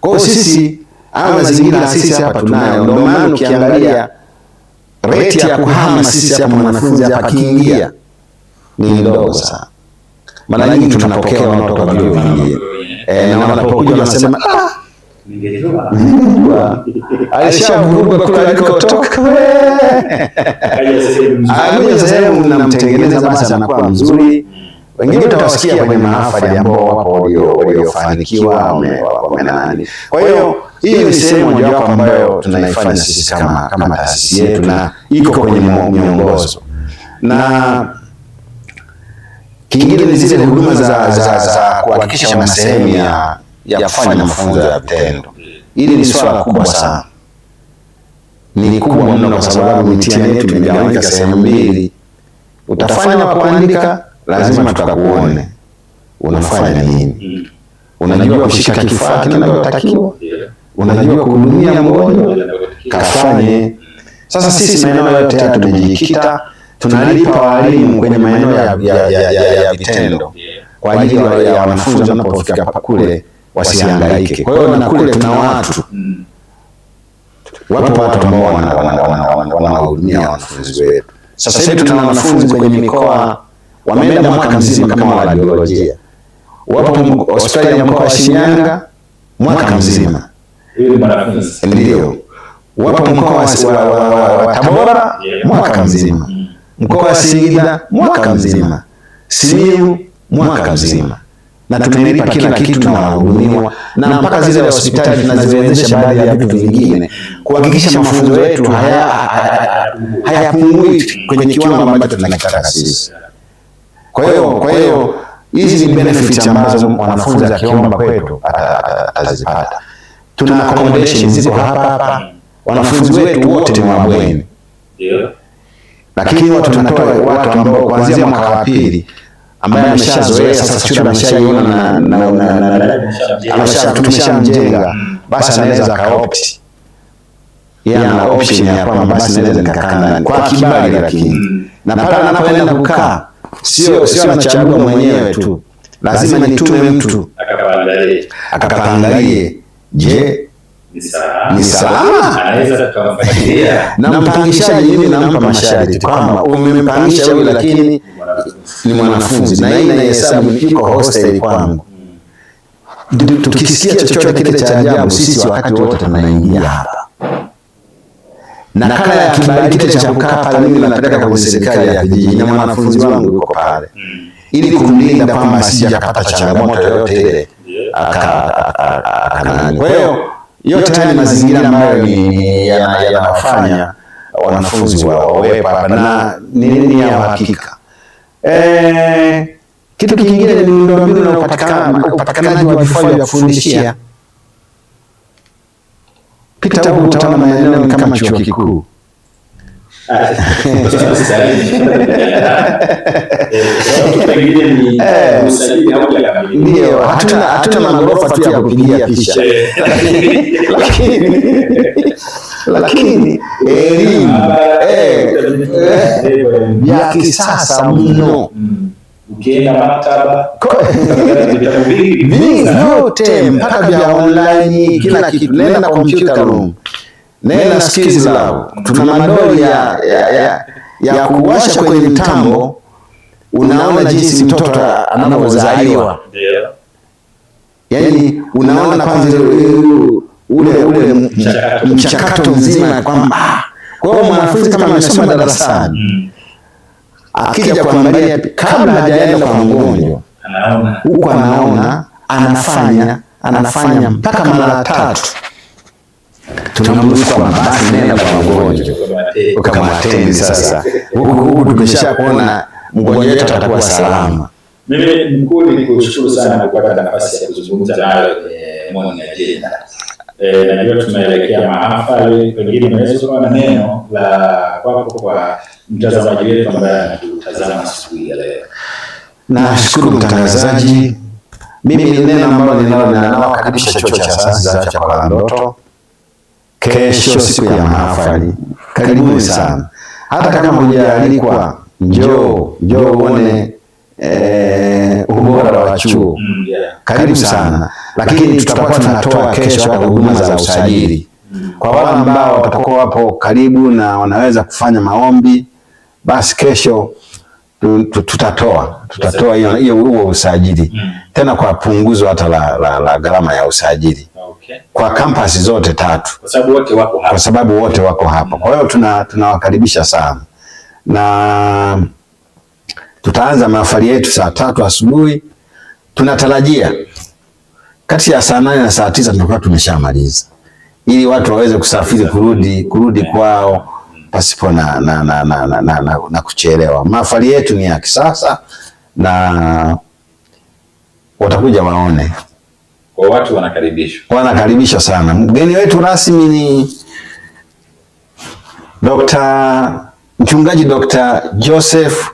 Kwa hiyo sisi mazingira sisi hapa tunayo. Ndio maana ukiangalia rate ya kuhama sisi hapa mwanafunzi hapa kiingia ni ndogo sana. Mara nyingi tunapokea wanaotoka vyuo vingine. Na wanapokuja wanasema ningejua alishavuruga kule alikotoka. Aje sasa mnamtengeneza basi anakuwa mzuri. Wengine utawasikia kwenye mahafali ambao wapo waliofanikiwa wamenani. Kwa hiyo hiyo ni sehemu mojawapo ambayo tunaifanya sisi kama taasisi yetu, na iko kwenye miongozo. Na kingine ni zile huduma za kuhakikisha wana sehemu ya kufanya mafunzo ya vitendo. Hili ni swala kubwa sana, ni kubwa mno, kwa sababu mitihani yetu imegawanyika sehemu mbili. Utafanya wa kuandika, lazima tutakuone unafanya nini. Unajua kushika kifaa kinavyotakiwa, unajua kuhudumia mgonjwa, kafanye. Sasa sisi maeneo yote haya tumejikita, tunalipa walimu kwenye maeneo ya vitendo kwa ajili ya wanafunzi wanapofika kule wasihangaike. Kwa hiyo na kule tuna watu ambao wanahudumia wanafunzi wetu. Sasa hivi tuna wanafunzi kwenye mikoa wameenda mwaka mzima kama wa radiolojia. Wapo hospitali ya mkoa wa Shinyanga mwaka mzima. Ndio. Wapo mkoa wa Tabora mwaka mzima. Mkoa wa Singida mwaka mzima. Simiyu mwaka mzima. Na tumelipa kila kitu na wahudumiwa, na mpaka zile hospitali tunaziwezesha baadhi ya vitu vingine kuhakikisha mafunzo yetu hayapungui kwenye kiwango ambacho tunakitaka sisi. Kwa hiyo hizi ni benefits ambazo wanafunzi akiomba kwetu atazipata. Tuna accommodation ziko hapa. Wanafunzi wetu wote ni wabweni. Lakini tunatoa watu ambao kuanzia mwaka wa pili ambaye ameshazoea sasa shule ameshaiona na tumeshamjenga, basi anaweza akaopt. Ana option ya kwamba basi naweza nikakaa kwa kibali, lakini na pale anapoenda kukaa sio anachagua mwenyewe tu, lazima nitume mtu akaangalie, je, ni salama, anaweza tukamfuatilia. Na mpangishaji mimi nampa masharti kwamba umempangisha yule, lakini ni mwanafunzi na ina hesabu iko hostel kwangu. Tukisikia chochote kile cha ajabu, sisi wakati wote tunaingia hapa. Nakala ya kibali kile cha kukaa pale mimi napeleka kwa serikali ya kijiji na mwanafunzi wangu yuko pale, ili kumlinda kwamba asijapata changamoto yoyote ile akanani. Kwa hiyo yote haya mazingira ambayo yanafanya wanafunzi wawepo hapa na ni ya uhakika. Kitu kingine ni miundombinu na upatikanaji wa vifaa vya kufundishia. Pita huko utaona maeneo kama chuo kikuu. Ndio, hatuna magorofa tu ya kupigia picha. Lakini elimu ya kisasa mno. Ukienda maktaba vyote mpaka vya online, kila kitu. Nenda computer room, nenda skills lab. Tuna madoli ya kuwasha kwenye mtambo, unaona jinsi mtoto anavyozaliwa. Yaani unaona kwanza ule mchakato mzima kwamba kwa hiyo mwanafunzi kama amesoma darasani akija kuangalia kabla hajaenda kwa mgonjwa, huko anaona anafanya mpaka mara 3. Tunamruhusu kwa basi nenda kwa mgonjwa kama atendi. Sasa huku tumesha kuona mgonjwa wetu atakuwa salama. Mimi mkuu nikushukuru sana kwa kupata nafasi ya kuzungumza nawe Morning Agenda. Najua tunaelekea mahafali, pengine unaweza kuwa na neno la kwako kwa mtazamaji wetu ambaye anatutazama siku ya leo. Nashukuru mtangazaji. Mimi ni neno ambalo ninawakaribisha chuo cha sayansi za afya kwa Ndoto. Kesho siku ya mahafali, karibuni sana. Hata kama hujaalikwa, njoo uone ubora wa chuo. Karibu sana. Lakini tutakuwa tunatoa kesho hata huduma za usajili kwa wale ambao watakuwa wapo karibu na wanaweza kufanya maombi. Basi kesho tutatoa hiyo usajili tena kwa punguzo hata la gharama ya usajili kwa kampasi zote 3, kwa sababu wote wako hapa. Kwa hiyo tunawakaribisha sana, na tutaanza mahafali yetu saa 3 asubuhi. Tunatarajia kati ya saa 8 na saa 9 tutakuwa tumeshamaliza, ili watu waweze kusafiri kurudi kwao pasipo na kuchelewa. Mahafali yetu ni ya kisasa na watakuja waone Kwa watu wanakaribishwa. Wanakaribishwa sana. Mgeni wetu rasmi ni Mchungaji Dr. Joseph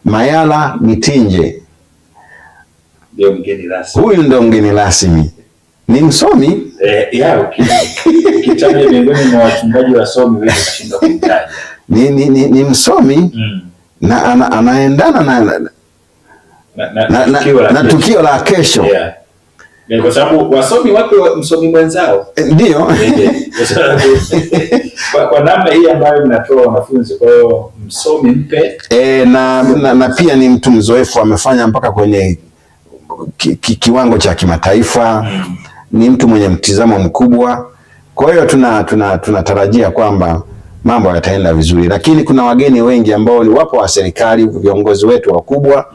Mayala Mitinje. Ndio mgeni rasmi. Huyu ndio mgeni rasmi. Ni msomi? Ukitaja miongoni mwa wachungaji wasomi wewe kushinda kumtaja. Ni msomi na anaendana na tukio la kesho. Yeah. Kwa sababu wasomi wape msomi mwenzao. Ndio. Kwa namna hii ambayo mnatoa wanafunzi, kwa hiyo msomi mpe. Na pia ni mtu mzoefu, amefanya mpaka kwenye kiwango cha kimataifa. Ni mtu mwenye mtizamo mkubwa. Kwa hiyo tunatarajia kwamba mambo yataenda vizuri, lakini kuna wageni wengi ambao wapo wa serikali, viongozi wetu wakubwa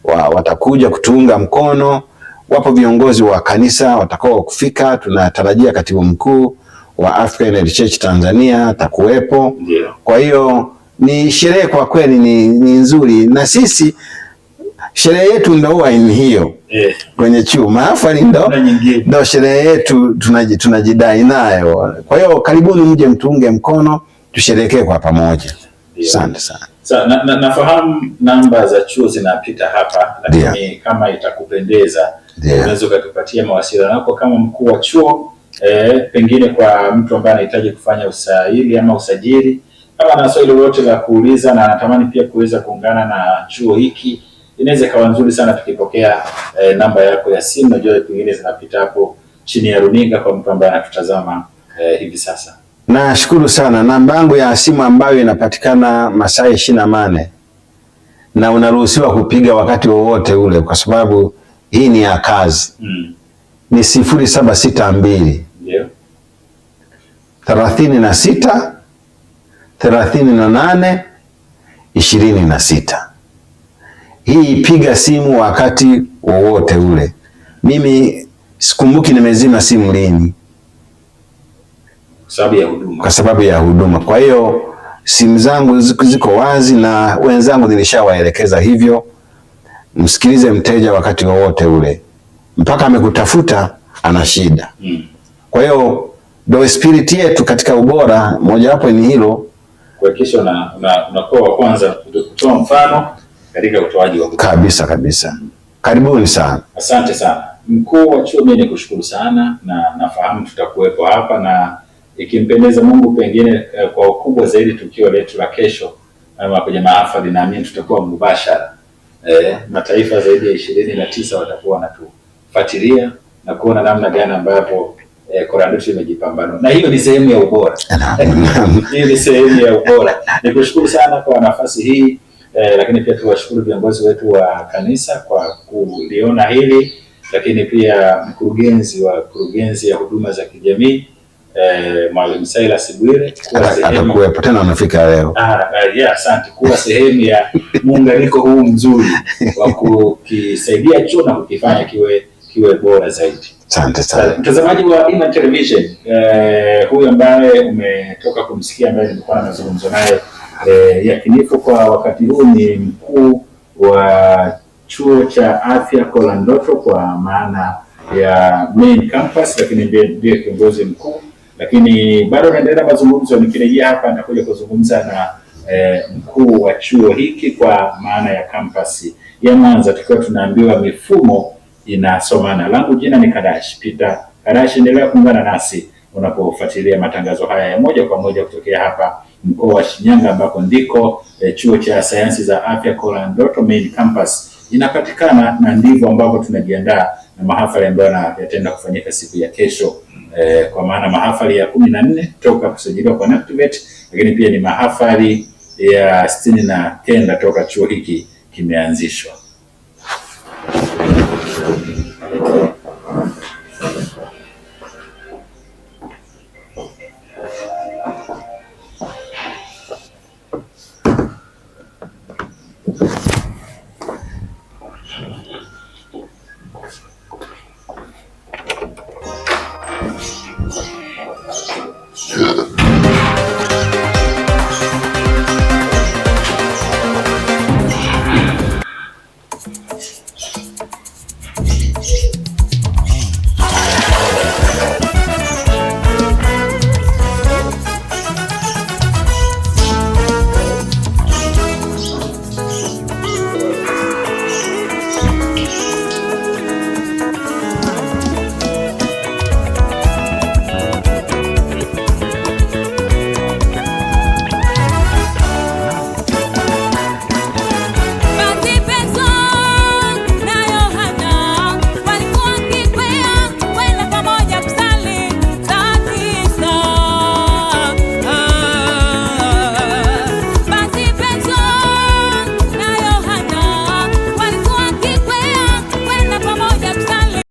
watakuja kutuunga mkono. Wapo viongozi wa kanisa watakao kufika. Tunatarajia katibu mkuu wa African United Church Tanzania atakuwepo. Kwa hiyo ni sherehe kwa kweli ni nzuri, na sisi sherehe yetu ndio huwa ni hiyo. Kwenye chuo mahafali ndio sherehe yetu, tunajidai nayo. Kwa hiyo karibuni mje mtuunge mkono, tusherekee kwa pamoja. Asante sana. Nafahamu namba za chuo zinapita hapa, lakini kama itakupendeza unaweza kutupatia mawasiliano yako kama mkuu wa chuo, pengine kwa mtu ambaye anahitaji kufanya usaili ama usajili, kama ana swali lolote la kuuliza na anatamani pia kuweza kuungana na chuo hiki, inaweza kawa nzuri sana tukipokea namba yako ya simu. Najua pengine zinapita hapo chini ya runinga kwa mtu ambaye anatutazama hivi sasa. Nashukuru sana. Namba yangu ya simu ambayo inapatikana masaa 24 na unaruhusiwa kupiga wakati wowote ule kwa sababu hii ni ya kazi. Ni 0762 36 38 26. Hii piga simu wakati wowote ule. Mimi sikumbuki nimezima simu lini. Kwa sababu ya huduma. Kwa hiyo simu zangu ziko wazi na wenzangu nilishawaelekeza hivyo. Msikilize mteja wakati wowote ule. Mpaka amekutafuta ana shida. Kwa hiyo ndio spirit yetu katika ubora, moja wapo ni hilo. Kuhakikisha unakuwa wa kwanza kutoa mfano katika utoaji wa huduma. Kabisa. Karibuni sana. Asante sana. Mkuu wa chuo, mimi nikushukuru sana, na nafahamu tutakuwepo hapa, na ikimpendeza Mungu pengine kwa ukubwa zaidi tukio letu la kesho ama kwenye mahafali, naamini tutakuwa mubashara. Mataifa zaidi ya 29 watakuwa wanatufuatilia na kuona namna gani ambapo Korandusha imejipambana. Na hiyo ni sehemu ya ubora. Hiyo ni sehemu ya ubora. Nikushukuru sana kwa nafasi hii, lakini pia tuwashukuru viongozi wetu wa kanisa kwa kuliona hili, lakini pia mkurugenzi ya huduma za kijamii Mwalimu Silas Bwire atakuwepo tena, anafika leo. Asante kuwa sehemu ya muunganiko huu mzuri wa kukisaidia chuo na kukifanya kiwe bora zaidi. Asante sana. Mtazamaji wa Iman Television, huyu ambaye umetoka kumsikia, ambaye nilikuwa na mazungumzo naye yakinifu kwa wakati huu, ni mkuu wa chuo cha afya Kolandoto kwa maana ya main campus, lakini ndiye kiongozi mkuu. Lakini bado naendelea mazungumzo, nikirejea hapa nitakuja kuzungumza na mkuu wa chuo hiki kwa maana ya campus ya Mwanza, tukiwa tunaambiwa mifumo inasomana. Langu jina ni Kadash Peter Kadash. Endelea kuungana nasi unapofuatilia matangazo haya ya moja kwa moja kutokea hapa mkoa wa Shinyanga, ambako ndiko chuo cha sayansi za afya Kolandoto main campus inapatikana, na ndivyo ambavyo tunajiandaa na mahafali ambayo yataenda kufanyika siku ya kesho. Kwa maana mahafali ya 14 toka kusajiliwa kwa NACTVET, lakini pia ni mahafali ya 69 toka chuo hiki kimeanzishwa.